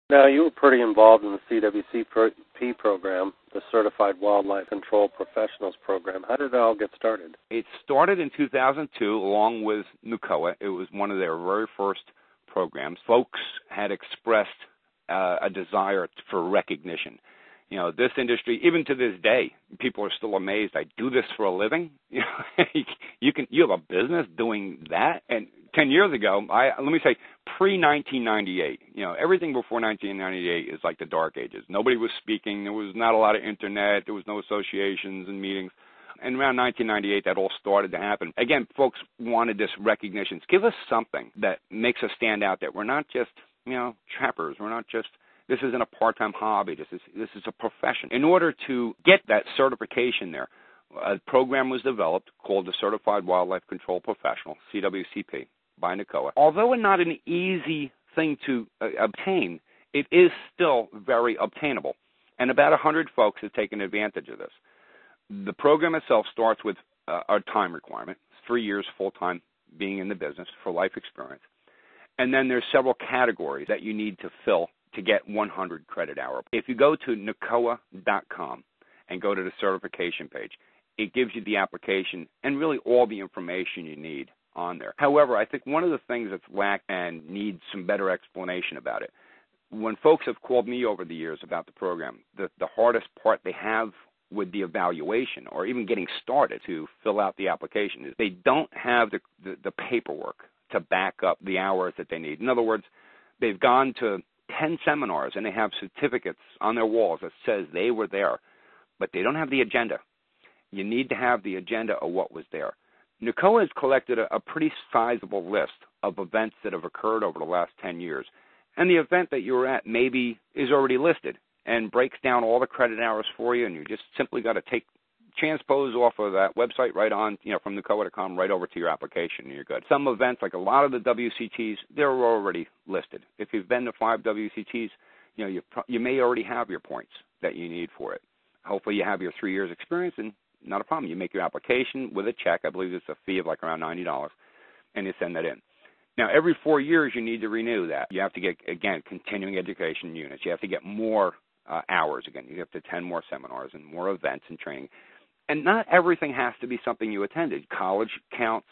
Now, you were pretty involved in the CWCP program, the Certified Wildlife Control Professionals program. How did it all get started? It started in 2002 along with NWCOA. It was one of their very first programs. Folks had expressed a desire for recognition. You know, this industry, even to this day, people are still amazed. I do this for a living. You know, you have a business doing that. And 10 years ago, let me say, pre-1998, you know, everything before 1998 is like the dark ages. Nobody was speaking. There was not a lot of internet. There was no associations and meetings. And around 1998, that all started to happen. Again, folks wanted this recognition. Give us something that makes us stand out, that we're not just, you know, trappers. We're not just, this isn't a part-time hobby. This is a profession. In order to get that certification there, a program was developed called the Certified Wildlife Control Professional, CWCP, by NWCOA. Although not an easy thing to obtain, it is still very obtainable. And about 100 folks have taken advantage of this. The program itself starts with a time requirement, 3 years full-time being in the business for life experience. And then there's several categories that you need to fill to get 100 credit hour. If you go to NWCOA.com and go to the certification page, it gives you the application and really all the information you need on there. However, I think one of the things that's lacked and needs some better explanation about it, when folks have called me over the years about the program, the hardest part they have with the evaluation or even getting started to fill out the application is they don't have the paperwork to back up the hours that they need. In other words, they've gone to 10 seminars and they have certificates on their walls that says they were there, but they don't have the agenda. You need to have the agenda of what was there. NWCOA has collected a pretty sizable list of events that have occurred over the last 10 years. And the event that you were at maybe is already listed and breaks down all the credit hours for you, and you just simply got to transpose off of that website right on, you know, from NWCOA.com right over to your application, and you're good. Some events, like a lot of the WCTs, they're already listed. If you've been to 5 WCTs, you know, you may already have your points that you need for it. Hopefully you have your 3 years experience, and not a problem. You make your application with a check. I believe it's a fee of like around $90, and you send that in. Now, every 4 years, you need to renew that. You have to get, again, continuing education units. You have to get more hours. Again, you have to attend more seminars and more events and training. And not everything has to be something you attended. College counts.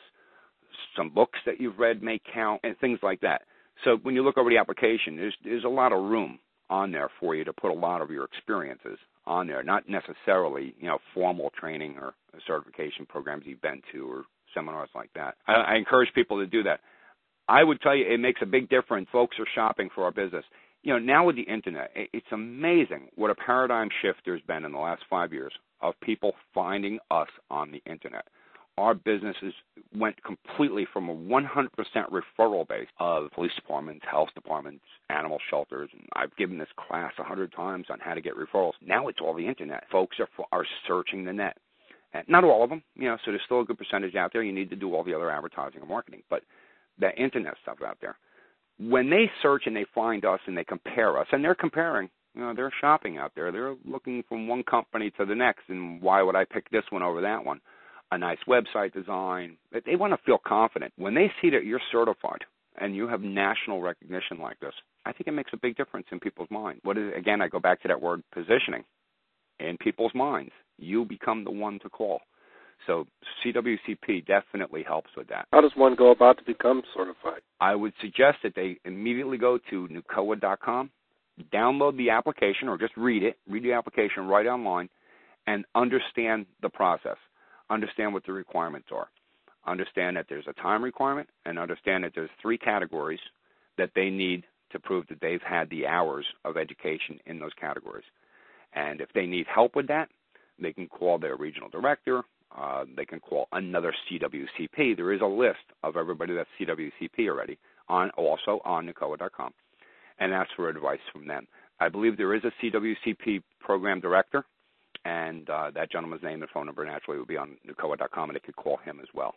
Some books that you've read may count, and things like that. So when you look over the application, there's a lot of room on there for you to put a lot of your experiences on there, not necessarily, you know, formal training or certification programs you've been to or seminars like that. I encourage people to do that. I would tell you it makes a big difference. Folks are shopping for our business. You know, now with the Internet, it's amazing what a paradigm shift there's been in the last 5 years of people finding us on the Internet. Our businesses went completely from a 100% referral base of police departments, health departments, animal shelters. And I've given this class 100 times on how to get referrals. Now it's all the Internet. Folks are searching the net. And not all of them, you know, so there's still a good percentage out there. You need to do all the other advertising and marketing. But that Internet stuff out there, when they search and they find us and they compare us, and they're comparing, you know, they're shopping out there. They're looking from one company to the next, and why would I pick this one over that one? A nice website design. They want to feel confident. When they see that you're certified and you have national recognition like this, I think it makes a big difference in people's minds. Again, I go back to that word positioning. In people's minds, you become the one to call. So CWCP definitely helps with that. How does one go about to become certified? I would suggest that they immediately go to NWCOA.com, download the application or just read the application right online, and understand the process. Understand what the requirements are. Understand that there's a time requirement, and understand that there's 3 categories that they need to prove that they've had the hours of education in those categories. And if they need help with that, they can call their regional director. They can call another CWCP. There is a list of everybody that's CWCP already, also on NWCOA.com, and ask for advice from them. I believe there is a CWCP program director, and that gentleman's name and phone number naturally will be on NWCOA.com, and they could call him as well.